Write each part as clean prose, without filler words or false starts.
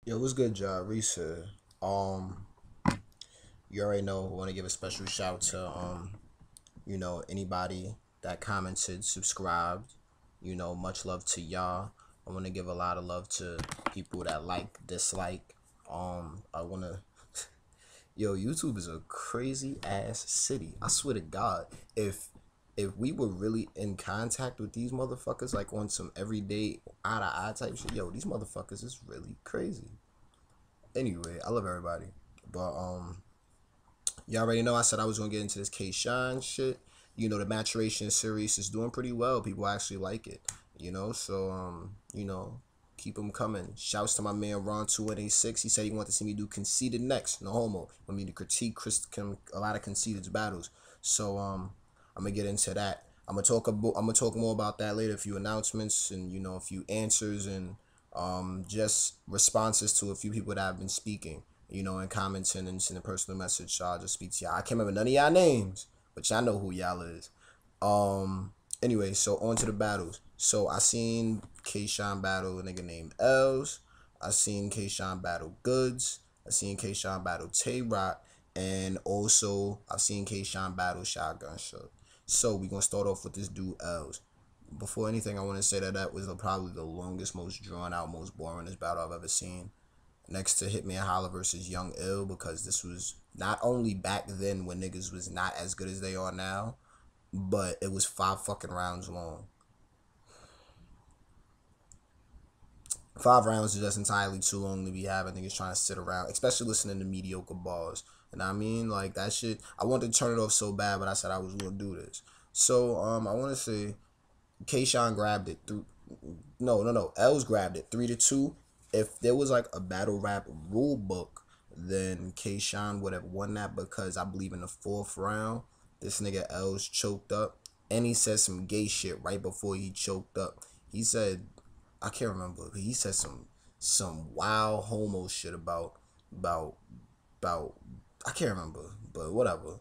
Yo, what's good, job, Risa? Um, you already know. I want to give a special shout to anybody that commented, subscribed. Much love to y'all. I want to give a lot of love to people that like, dislike. I want to. Yo, YouTube is a crazy ass city. I swear to God, if we were really in contact with these motherfuckers, like on some everyday eye to eye type shit, yo, these motherfuckers is really crazy. Anyway, I love everybody. But y'all already know I said I was gonna get into this K Shine shit. The maturation series is doing pretty well. People actually like it. So keep them coming. Shouts to my man Ron2186. He said he wanted to see me do conceited next. No homo. Want me to critique a lot of conceited battles. So I'm gonna get into that. I'm gonna talk more about that later. A few announcements and a few answers and just responses to a few people that have been speaking, and commenting and sending a personal message. So I'll just speak to y'all. I can't remember none of y'all names, but y'all know who y'all is. Anyway, so on to the battles. So I seen K Shine battle a nigga named Els. I seen K Shine battle Goods. I seen K Shine battle Tay Rock. And also I've seen K Shine battle Shotgun Shook. So we gonna start off with this dude Els. Before anything, I want to say that was probably the longest, most drawn out, most boringest battle I've ever seen. Next to Hitman Holla versus Young Ill, because this was not only back then when niggas was not as good as they are now, but it was 5 fucking rounds long. 5 rounds is just entirely too long to be having niggas trying to sit around, especially listening to mediocre bars. And I mean, like that shit. I wanted to turn it off so bad, but I said I was gonna do this. So I want to say Kayshawn grabbed it through. No. Els grabbed it 3-2. If there was like a battle rap rule book, then Kayshawn would have won that because I believe in the fourth round, this nigga Els choked up, and he said some gay shit right before he choked up. He said, I can't remember, but he said some wild homo shit about about I can't remember, but whatever.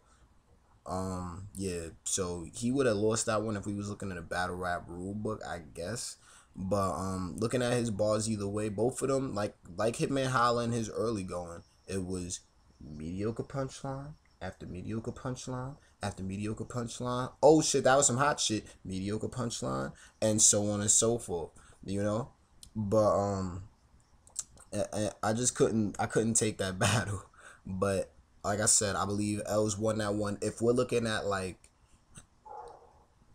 Yeah, so he would have lost that one if we was looking at a battle rap rule book, I guess. But looking at his bars either way, both of them like Hitman Holla in his early going, it was mediocre punchline after mediocre punchline after mediocre punchline. Oh shit, that was some hot shit. Mediocre punchline and so on and so forth. You know, but I just couldn't take that battle. But like I said, I believe Els won that one. If we're looking at like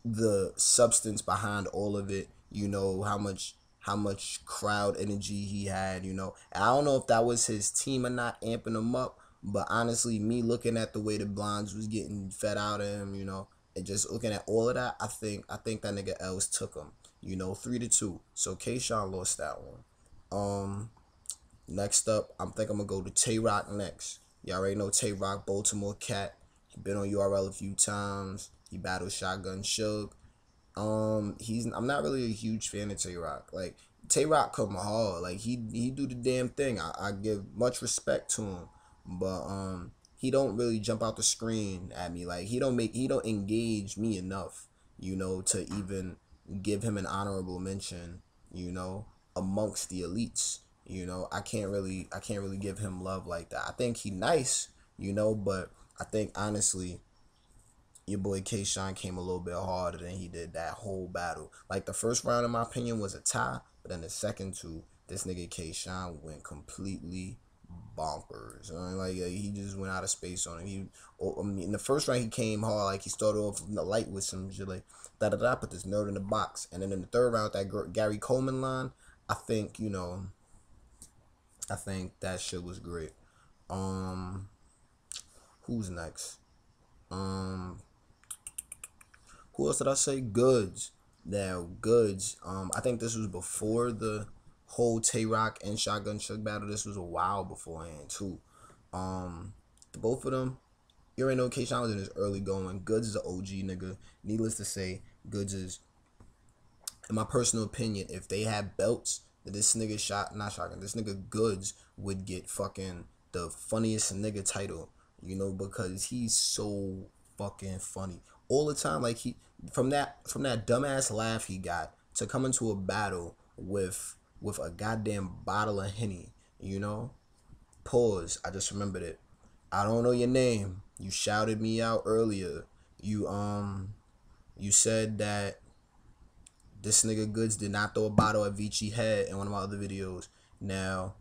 the substance behind all of it, how much crowd energy he had, And I don't know if that was his team or not amping him up, but honestly, me looking at the way the blinds was getting fed out of him, and just looking at all of that, I think that nigga Els took him, 3-2. So K Sean lost that one. Um, Next up, I'm gonna go to Tay Rock next. Y'all already know Tay Rock, Baltimore cat. He been on URL a few times. He battled Shotgun Shug. I'm not really a huge fan of Tay Rock. Like Tay Rock come hard. Like he do the damn thing. I give much respect to him, but he don't really jump out the screen at me. Like he don't engage me enough, to even give him an honorable mention. Amongst the elites. I can't really give him love like that. I think he nice, but I think honestly your boy K Shine came a little bit harder than he did that whole battle. Like the first round, in my opinion, was a tie, but then the second two, this nigga K Shine went completely bonkers. He just went out of space on him. In the first round he came hard. Like he started off in the light with some shit like da da da. Put this nerd in the box, and then in the third round that Gary Coleman line, I think I think that shit was great. Um, who's next? Um, who else did I say? Goods. Now, Goods. I think this was before the whole Tay Rock and Shotgun Shook battle. This was a while beforehand too. Both of them. You already know K. Shine was in his early going. Goods is an OG nigga. Needless to say, Goods is, in my personal opinion, if they had belts, this nigga not shotgun. This nigga Goods would get fucking the funniest nigga title, because he's so fucking funny all the time. Like from that dumbass laugh he got to come into a battle with a goddamn bottle of Henny. you know. Pause. I just remembered it. I don't know your name. You shouted me out earlier. You you said that this nigga Goods did not throw a bottle at Vici head in one of my other videos. Now,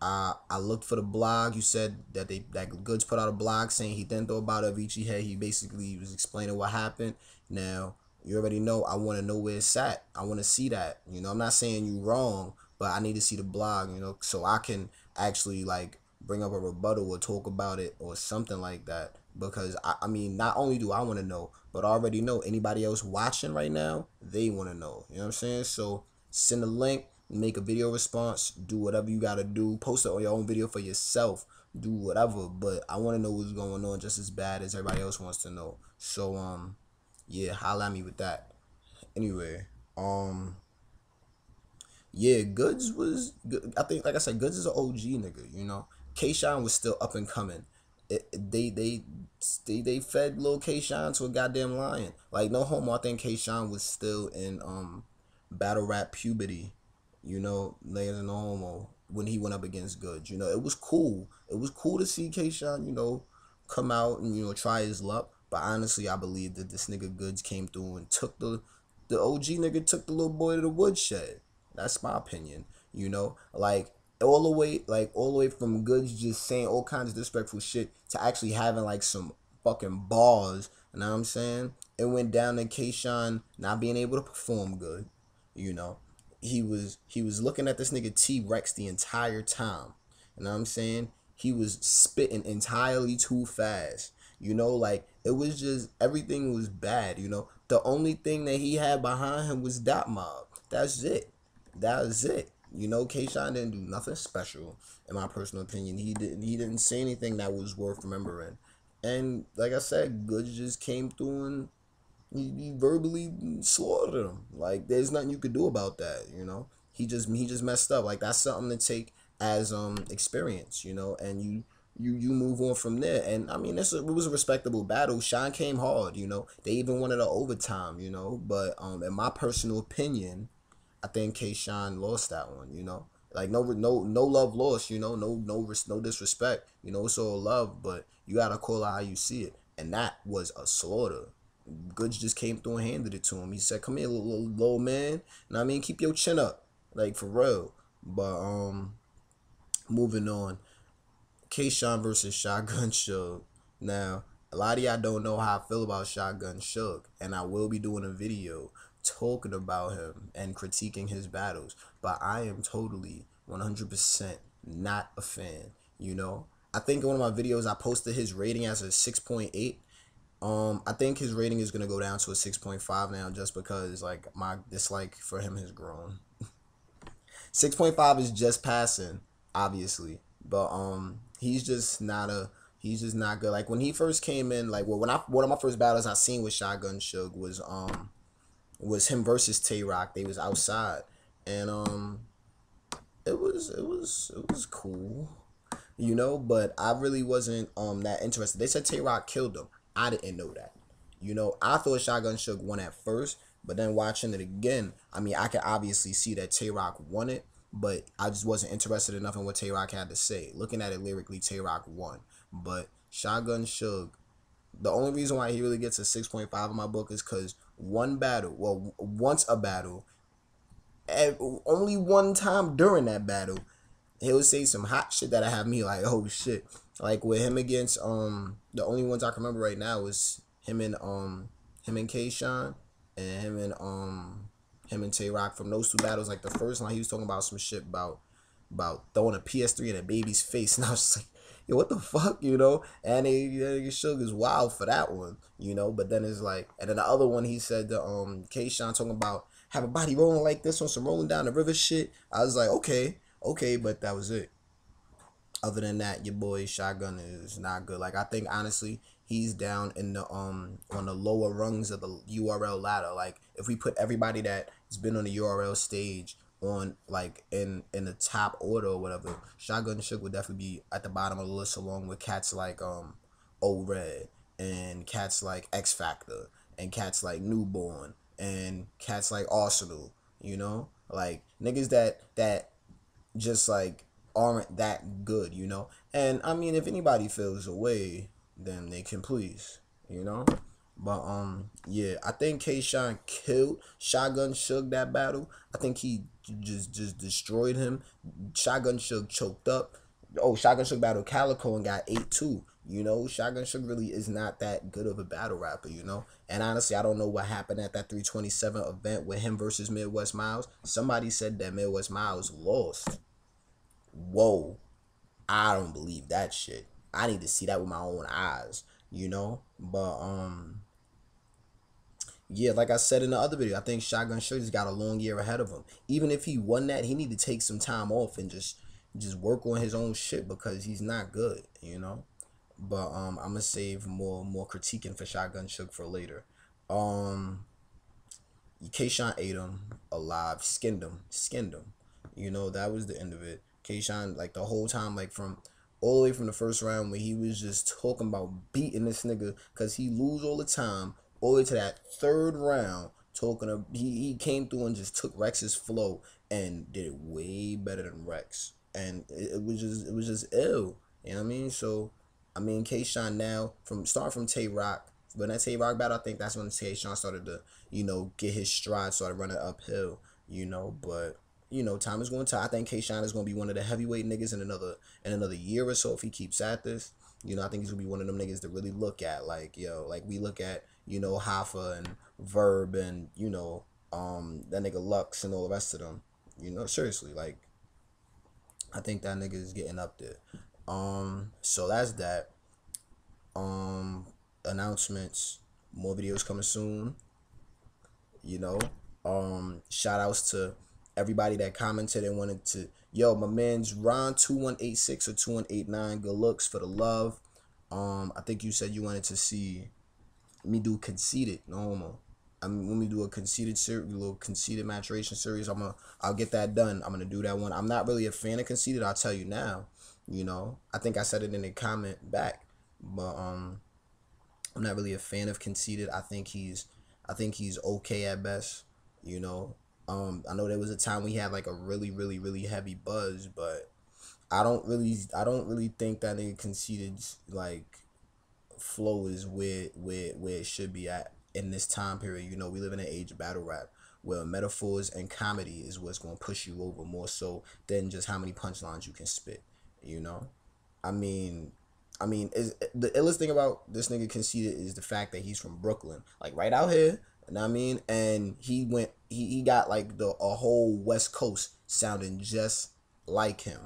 I looked for the blog. You said that that Goods put out a blog saying he didn't throw a bottle at Vici head. He basically was explaining what happened. Now, you already know I want to know where it's at. I want to see that. You know, I'm not saying you wrong, but I need to see the blog, you know, so I can actually like bring up a rebuttal or talk about it or something like that. Because I mean, not only do I want to know, but I already know anybody else watching right now, they want to know. You know what I'm saying? So send a link, make a video response, do whatever you gotta do, post it on your own video for yourself, do whatever. But I want to know what's going on just as bad as everybody else wants to know. So yeah, holla at me with that. Anyway, yeah, Goods was good. I think, like I said, Goods is an OG nigga. You know, K-Shine was still up and coming. They fed Lil K-Shine to a goddamn lion. Like no homo, I think K-Shine was still in battle rap puberty. You know, layers no homo when he went up against Goods. You know, it was cool. It was cool to see K-Shine, you know, come out and try his luck. But honestly, I believe that this nigga Goods came through and took the OG nigga took the little boy to the woodshed. That's my opinion. You know, like all the way from Goods just saying all kinds of disrespectful shit to actually having like some fucking balls. You know what I'm saying? It went down to K-Shine not being able to perform good. You know, he was looking at this nigga T Rex the entire time. You know what I'm saying? He was spitting entirely too fast. You know, like it was just everything was bad. You know, the only thing that he had behind him was Dot Mob. That's it. That was it. You know, K-Shine didn't do nothing special, in my personal opinion. He didn't say anything that was worth remembering. And like I said, Goods just came through and he verbally slaughtered him. Like there's nothing you could do about that. You know, he just messed up. Like that's something to take as experience. You know, and you move on from there. And I mean, it was a respectable battle. Shine came hard. You know, they even wanted an overtime. You know, but in my personal opinion, I think K Shine lost that one. You know, like no love lost. You know, no disrespect. You know, it's all love, but you gotta call it how you see it. And that was a slaughter. Goods just came through and handed it to him. He said, "Come here, little man." And I mean, keep your chin up, like for real. But moving on. K-Shine versus Shotgun Suge. Now, a lot of y'all don't know how I feel about Shotgun Suge, and I will be doing a video talking about him and critiquing his battles. But I am totally 100% not a fan. You know, I think in one of my videos I posted his rating as a 6.8. I think his rating is gonna go down to a 6.5 now, just because like my dislike for him has grown. 6.5 is just passing, obviously, but he's just not good. Like when he first came in, like when I one of my first battles I seen with Shotgun Suge was him versus Tay Rock. They was outside, and it was cool, you know. But I really wasn't that interested. They said Tay Rock killed him. I didn't know that. You know, I thought Shotgun Suge won at first, but then watching it again, I mean, I could obviously see that Tay Rock won it, but I just wasn't interested enough in what Tay Rock had to say. Looking at it lyrically, Tay Rock won, but Shotgun Suge, the only reason why he really gets a 6.5 in my book is because one battle, well, once a battle, only one time during that battle, he'll say some hot shit that I have me like, oh shit. Like with him against the only ones I can remember right now was him and K-Shine and him and Tay Rock from those two battles. Like the first one he was talking about some shit about throwing a PS3 in a baby's face, and I was just like, yo, what the fuck, you know? And Suge is wild for that one, you know. But then it's like, and then the other one he said the K-Shine talking about have a body rolling like this on some rolling down the river shit. I was like, okay, but that was it. Other than that, your boy Shotgun is not good. Like I think honestly, he's down in the on the lower rungs of the URL ladder. Like if we put everybody that's been on the URL stage on like in the top order or whatever, Shotgun Suge would definitely be at the bottom of the list along with cats like O-Red and cats like X Factor and cats like Newborn and cats like Arsenal, you know? Like niggas that just like aren't that good, And I mean, if anybody feels away, then they can please. But yeah, I think K-Shine killed Shotgun Suge that battle. I think he just destroyed him. Shotgun Suge choked up. Oh, Shotgun Suge battled Calico and got 8-2. Shotgun Suge really is not that good of a battle rapper. And honestly, I don't know what happened at that 327 event with him versus Midwest Miles. Somebody said that Midwest Miles lost. Whoa, I don't believe that shit. I need to see that with my own eyes. But yeah, like I said in the other video, I think Shotgun Sugar's got a long year ahead of him. Even if he won that, he need to take some time off and just work on his own shit because he's not good. But I'm gonna save more critiquing for Shotgun Sugar for later. Um K-Shine ate him alive, skinned him. That was the end of it. K-Shine, like the whole time, like from all the way from the first round where he was just talking about beating this nigga because he lose all the time, all the way to that third round, he came through and just took Rex's flow and did it way better than Rex. And it was just ill. You know what I mean? So I mean K-Shine now from starting from Tay Rock. When that Tay Rock battle, I think that's when K-Shine started to, get his stride, started running uphill. But time is going to. I think K-Shine is going to be one of the heavyweight niggas in another year or so if he keeps at this. I think he's gonna be one of them niggas to really look at, like like we look at Hoffa and Verb and that nigga Lux and all the rest of them. Seriously, like I think that nigga is getting up there. So that's that. Um, Announcements, more videos coming soon. you know. Shout outs to everybody that commented and wanted to. Yo, my man's Ron2186 or 2189. Good looks for the love. I think you said you wanted to see me do conceited. No homo. I mean, when we do a conceited series, a little conceited maturation series, I'll get that done. I'm gonna do that one. I'm not really a fan of conceited. I'll tell you now. I think I said it in the comment back, but I'm not really a fan of conceited. I think he's okay at best. You know, I know there was a time we had like a really, really, really heavy buzz, but I don't really think that nigga conceited like flow is where it should be at in this time period. We live in an age of battle rap where metaphors and comedy is what's gonna push you over more so than just how many punchlines you can spit. You know, I mean, is the illest thing about this nigga conceited is the fact that he's from Brooklyn, like right out here. You know what I mean? And he got like a whole West Coast sounding just like him.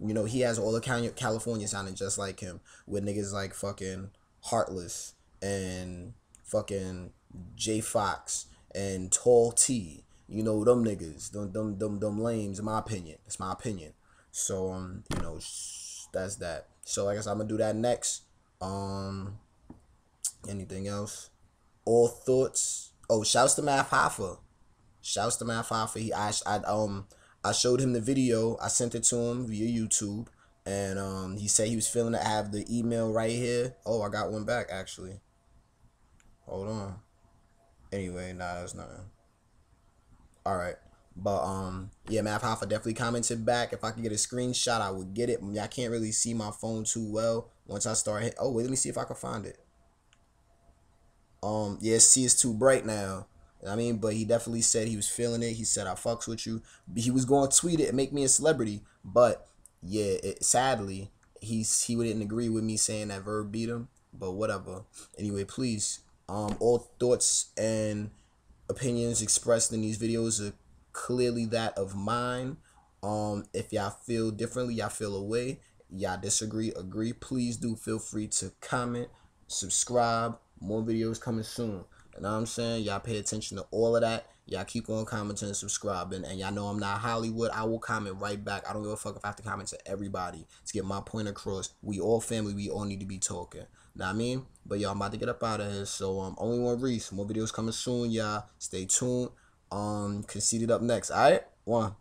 He has all the California sounding just like him, with niggas like fucking Heartless and fucking J Fox and Tall T. Them niggas, them lames. In my opinion, it's my opinion. So that's that. So like I said, I'm gonna do that next. Anything else? All thoughts. Oh, shouts to Math Hoffa. Shouts to Math Hoffa. I showed him the video. I sent it to him via YouTube, and he said he was feeling it. I have the email right here. Oh, I got one back actually. Hold on. Anyway, nah, that's nothing. All right. But yeah, Math Hoffa definitely commented back. If I could get a screenshot, I would get it. I can't really see my phone too well once I start hit. Oh wait, let me see if I can find it. Yeah, see, it's too bright now. I mean, but he definitely said he was feeling it. He said, I fucks with you. He was going to tweet it and make me a celebrity. But yeah, sadly, he didn't agree with me saying that Verb beat him. But whatever. Anyway, please, all thoughts and opinions expressed in these videos are clearly that of mine. If y'all feel differently, y'all feel away, y'all disagree, agree, please do feel free to comment, subscribe. More videos coming soon. You know what I'm saying? Y'all pay attention to all of that. Y'all keep on commenting and subscribing. And y'all know I'm not Hollywood. I will comment right back. I don't give a fuck if I have to comment to everybody to get my point across. We all family. We all need to be talking. Know what I mean? But y'all, I'm about to get up out of here. So only one Reese. More videos coming soon, y'all. Stay tuned. Conceited up next. Alright? One.